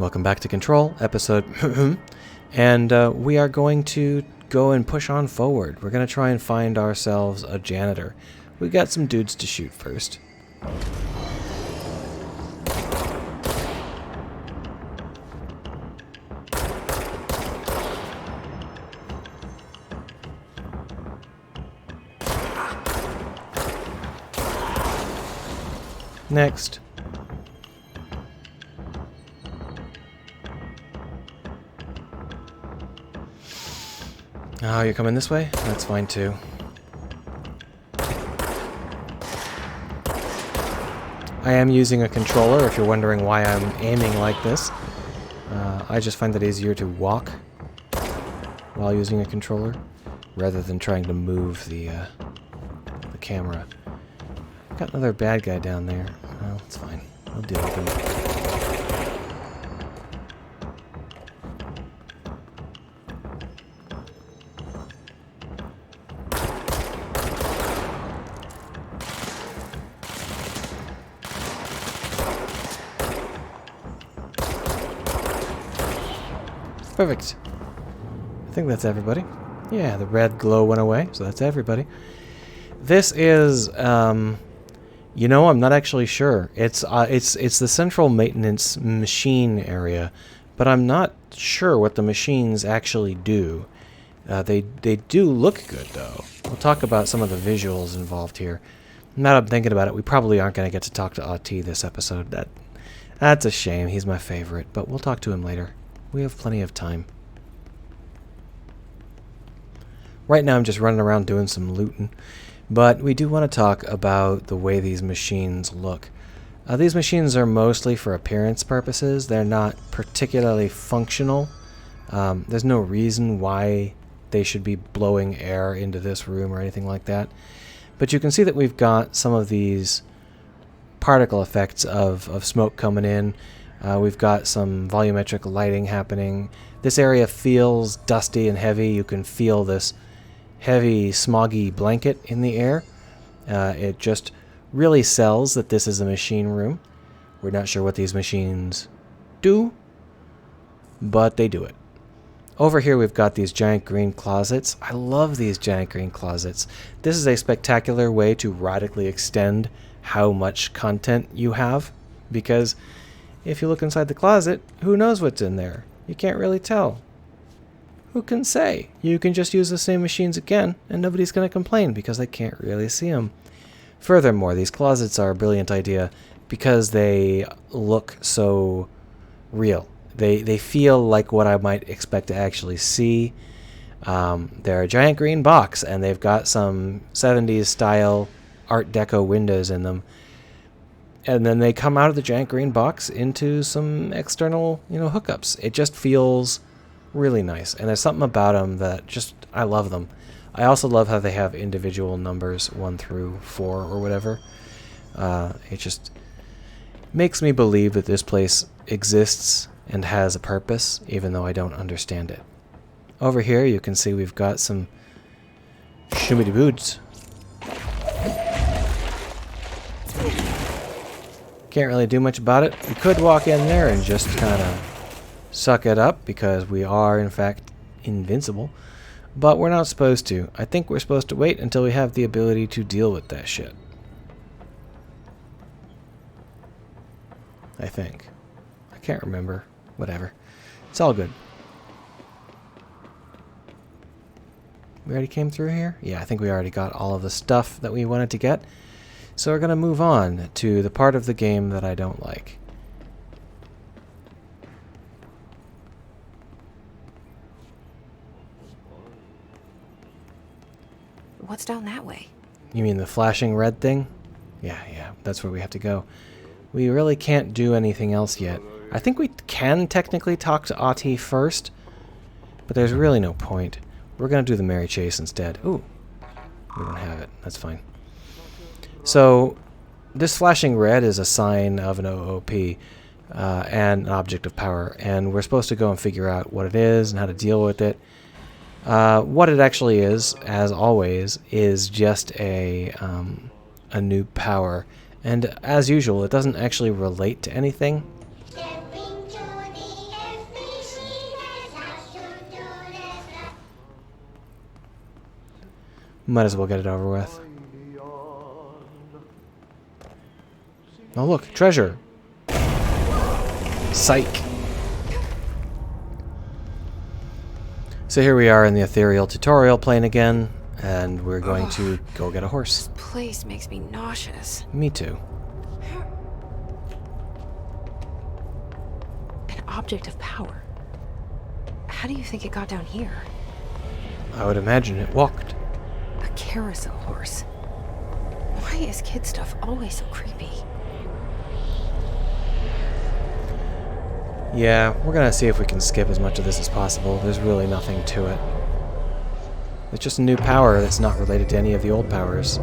Welcome back to Control, episode and we are going to go and push on forward. We're going to try and find ourselves a janitor. We got some dudes to shoot first. Next. Oh, you're coming this way? That's fine too. I am using a controller, if you're wondering why I'm aiming like this. I just find it easier to walk while using a controller, rather than trying to move the camera. Got another bad guy down there. Well, it's fine. I'll deal with him. Perfect. I think that's everybody. Yeah, the red glow went away, so that's everybody. This is, you know, I'm not actually sure. It's the central maintenance machine area, but I'm not sure what the machines actually do. They do look good, though. We'll talk about some of the visuals involved here. Now that I'm thinking about it, we probably aren't going to get to talk to Ahti this episode. That's a shame. He's my favorite, but we'll talk to him later. We have plenty of time. Right now I'm just running around doing some looting, but we do want to talk about the way these machines look. These machines are mostly for appearance purposes. They're not particularly functional. There's no reason why they should be blowing air into this room or anything like that. But you can see that we've got some of these particle effects of smoke coming in. We've got some volumetric lighting happening. This area feels dusty and heavy. You can feel this heavy, smoggy blanket in the air. It just really sells that this is a machine room. We're not sure what these machines do, but they do it. Over here we've got these giant green closets. I love these giant green closets. This is a spectacular way to radically extend how much content you have, because if you look inside the closet, who knows what's in there? You can't really tell. Who can say? You can just use the same machines again, and nobody's going to complain because they can't really see them. Furthermore, these closets are a brilliant idea because they look so real. They feel like what I might expect to actually see. They're a giant green box, and they've got some 70s style Art Deco windows in them. And then they come out of the giant green box into some external, hookups. It just feels really nice. And there's something about them that just, I love them. I also love how they have individual numbers, 1 through 4 or whatever. It just makes me believe that this place exists and has a purpose, even though I don't understand it. Over here, you can see we've got some shimmy boots. Can't really do much about it. We could walk in there and just kind of suck it up because we are, in fact, invincible. But we're not supposed to. I think we're supposed to wait until we have the ability to deal with that shit. I think. I can't remember. Whatever. It's all good. We already came through here? Yeah, I think we already got all of the stuff that we wanted to get. So we're going to move on to the part of the game that I don't like. What's down that way? You mean the flashing red thing? Yeah, that's where we have to go. We really can't do anything else yet. I think we can technically talk to Ahti first, but there's really no point. We're going to do the Merry Chase instead. Ooh, we don't have it. That's fine. So, this flashing red is a sign of an OOP and an object of power, and we're supposed to go and figure out what it is and how to deal with it. What it actually is, as always, is just a new power, and as usual, it doesn't actually relate to anything. Might as well get it over with. Oh look, treasure! Psych! So here we are in the ethereal tutorial plane again, and we're going to go get a horse. This place makes me nauseous. Me too. An object of power. How do you think it got down here? I would imagine it walked. A carousel horse. Why is kid stuff always so creepy? Yeah, we're gonna see if we can skip as much of this as possible. There's really nothing to it. It's just a new power that's not related to any of the old powers.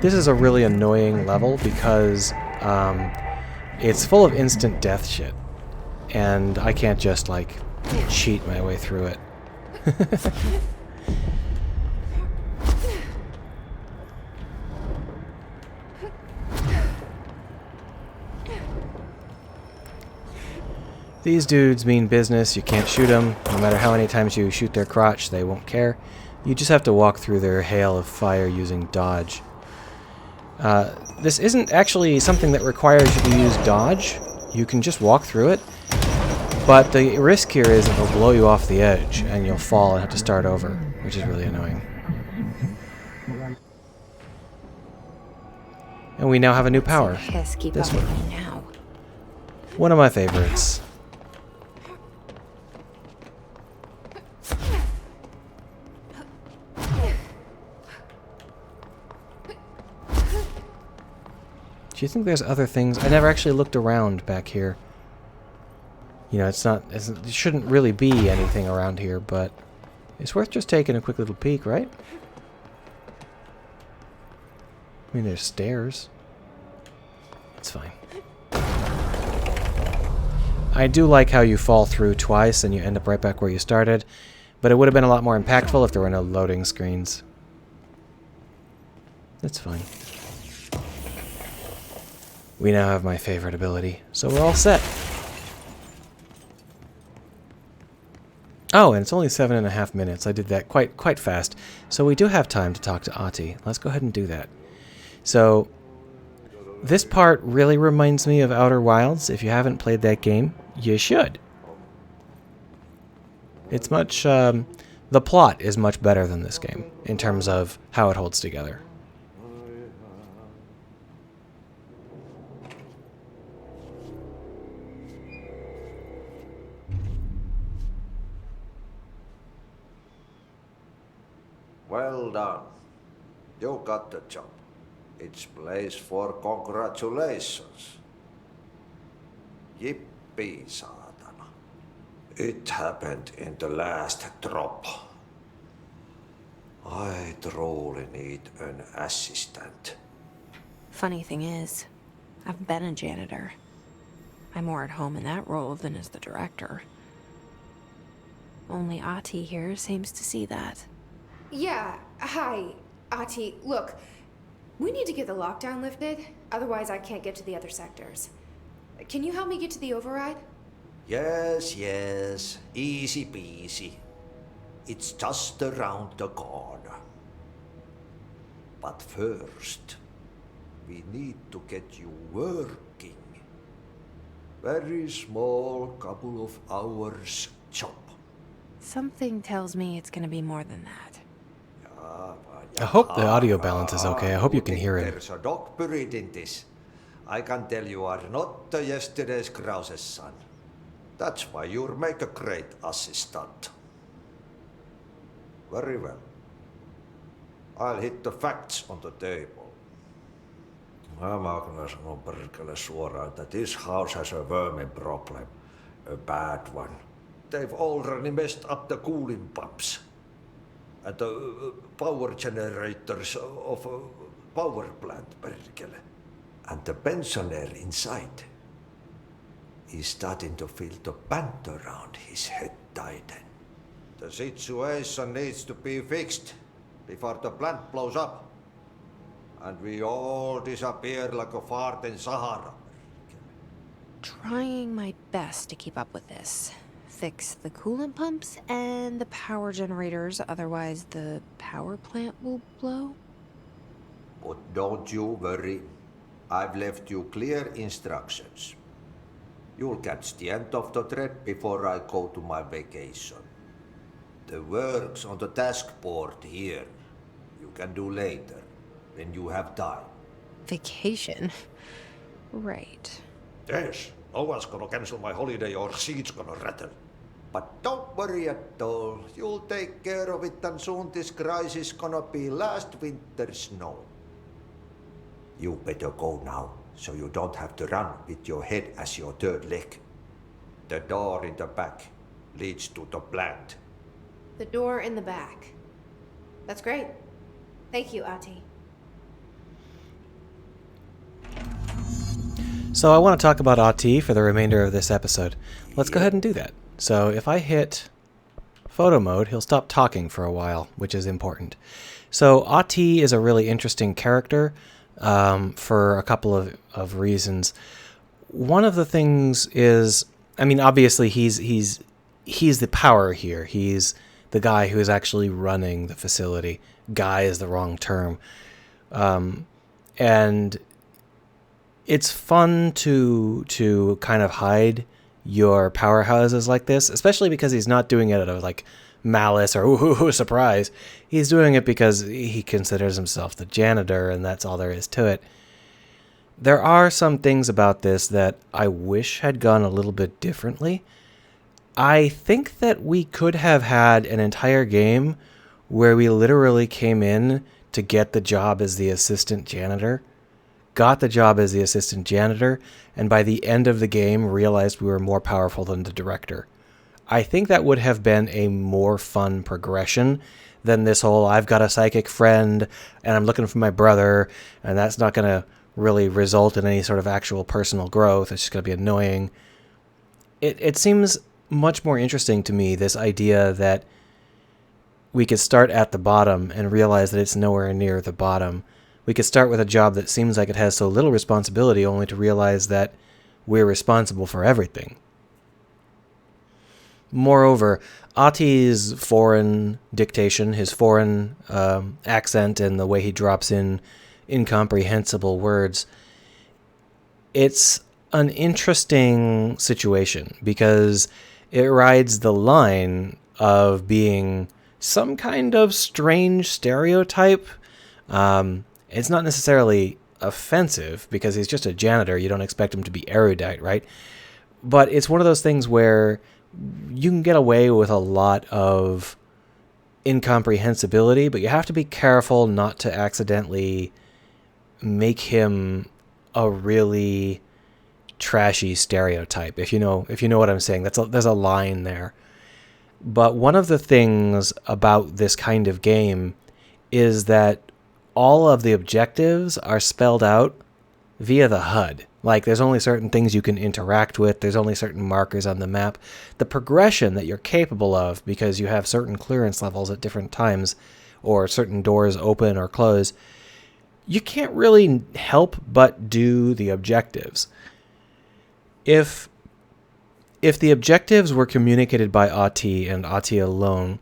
This is a really annoying level because it's full of instant death shit. And I can't just, like, cheat my way through it. These dudes mean business. You can't shoot them. No matter how many times you shoot their crotch, they won't care. You just have to walk through their hail of fire using dodge. This isn't actually something that requires you to use dodge. You can just walk through it. But the risk here is that they'll blow you off the edge, and you'll fall and have to start over, which is really annoying. And we now have a new power. Keep This up one. with me now. One of my favorites. Do you think there's other things? I never actually looked around back here. You know, it shouldn't really be anything around here, but it's worth just taking a quick little peek, right? I mean, there's stairs. It's fine. I do like how you fall through twice and you end up right back where you started, but it would have been a lot more impactful if there were no loading screens. That's fine. We now have my favorite ability, so we're all set. Oh, and it's only 7.5 minutes. I did that quite fast. So we do have time to talk to Ahti. Let's go ahead and do that. So, this part really reminds me of Outer Wilds. If you haven't played that game, you should. It's much, the plot is much better than this game, in terms of how it holds together. Well done. You got the job. It's place for congratulations. Yippee, saatana. It happened in the last drop. I truly need an assistant. Funny thing is, I've been a janitor. I'm more at home in that role than as the director. Only Ahti here seems to see that. Yeah, hi, Ahti. Look, we need to get the lockdown lifted, otherwise I can't get to the other sectors. Can you help me get to the override? Yes, easy peasy. It's just around the corner. But first, we need to get you working. Very small, couple of hours job. Something tells me it's gonna be more than that. I hope the audio balance is okay. I hope you can hear it. There's a dog buried in this. I can tell you are not yesterday's Krause's son. That's why you'll make a great assistant. Very well. I'll hit the facts on the table. I'm gonna sanon perkele suoraan, that this house has a vermin problem. A bad one. They've already messed up the cooling pumps. And the power generators of a power plant, perkele. And the pensioner inside is starting to feel the band around his head tighten. The situation needs to be fixed before the plant blows up. And we all disappear like a fart in Sahara. Trying my best to keep up with this. fix the coolant pumps and the power generators, otherwise the power plant will blow? But don't you worry. I've left you clear instructions. You'll catch the end of the thread before I go to my vacation. The work's on the task board here. You can do later, when you have time. Vacation? Right. Yes, no one's gonna cancel my holiday or seat's gonna rattle. But don't worry at all. You'll take care of it and soon this crisis gonna be last winter's snow. You better go now, so you don't have to run with your head as your third leg. The door in the back leads to the plant. The door in the back. That's great. Thank you, Ahti. So I want to talk about Ahti for the remainder of this episode. Let's go ahead and do that. So if I hit photo mode, he'll stop talking for a while, which is important. So Ahti is a really interesting character for a couple of reasons. One of the things is, I mean, obviously he's the power here. He's the guy who is actually running the facility. Guy is the wrong term. And it's fun to kind of hide your powerhouses like this, especially because he's not doing it out of like malice or ooh, surprise. He's doing it because he considers himself the janitor, and that's all there is to it. There are some things about this that I wish had gone a little bit differently. I think that we could have had an entire game where we literally came in to get the job as the assistant janitor, got the job as the assistant janitor, and by the end of the game realized we were more powerful than the director. I think that would have been a more fun progression than this whole I've got a psychic friend and I'm looking for my brother, and that's not going to really result in any sort of actual personal growth. It's just going to be annoying. It seems much more interesting to me, this idea that we could start at the bottom and realize that it's nowhere near the bottom. We could start with a job that seems like it has so little responsibility, only to realize that we're responsible for everything. Moreover, Ahti's foreign dictation, his foreign accent, and the way he drops in incomprehensible words, it's an interesting situation because it rides the line of being some kind of strange stereotype. It's not necessarily offensive because he's just a janitor. You don't expect him to be erudite, right? But it's one of those things where you can get away with a lot of incomprehensibility, but you have to be careful not to accidentally make him a really trashy stereotype. If you know what I'm saying, there's a line there. But one of the things about this kind of game is that all of the objectives are spelled out via the HUD. Like, there's only certain things you can interact with. There's only certain markers on the map. The progression that you're capable of, because you have certain clearance levels at different times, or certain doors open or close, you can't really help but do the objectives. If the objectives were communicated by Ahti and Ahti alone,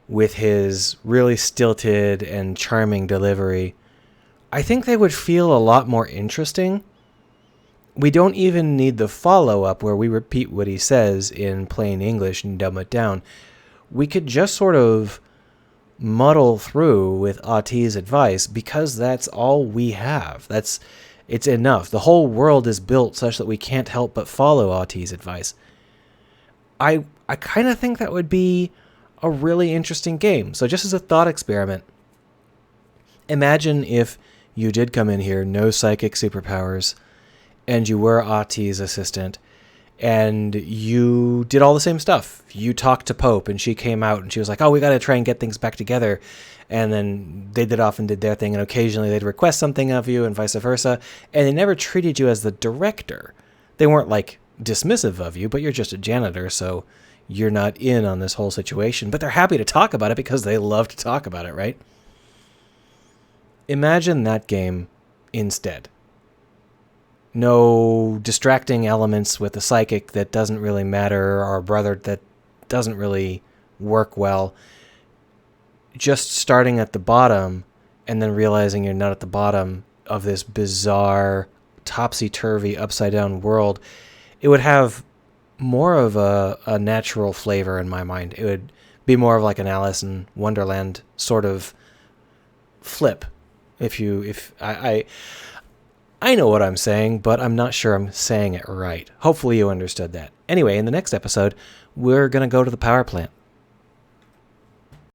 with his really stilted and charming delivery, I think they would feel a lot more interesting. We don't even need the follow-up where we repeat what he says in plain English and dumb it down. We could just sort of muddle through with Ahti's advice because that's all we have. It's enough. The whole world is built such that we can't help but follow Ahti's advice. I kind of think that would be a really interesting game. So just as a thought experiment, imagine if you did come in here, no psychic superpowers, and you were Ahti's assistant, and you did all the same stuff. You talked to Pope, and she came out, and she was like, oh, we got to try and get things back together. And then they did off and did their thing, and occasionally they'd request something of you, and vice versa. And they never treated you as the director. They weren't, like, dismissive of you, but you're just a janitor, so you're not in on this whole situation. But they're happy to talk about it because they love to talk about it, right? Imagine that game instead. no distracting elements with a psychic that doesn't really matter, or a brother that doesn't really work well. Just starting at the bottom and then realizing you're not at the bottom of this bizarre, topsy-turvy, upside-down world, it would have more of a natural flavor in my mind. It would be more of like an Alice in Wonderland sort of flip. I know what I'm saying, but I'm not sure I'm saying it right. Hopefully you understood that. Anyway, in the next episode, we're going to go to the power plant.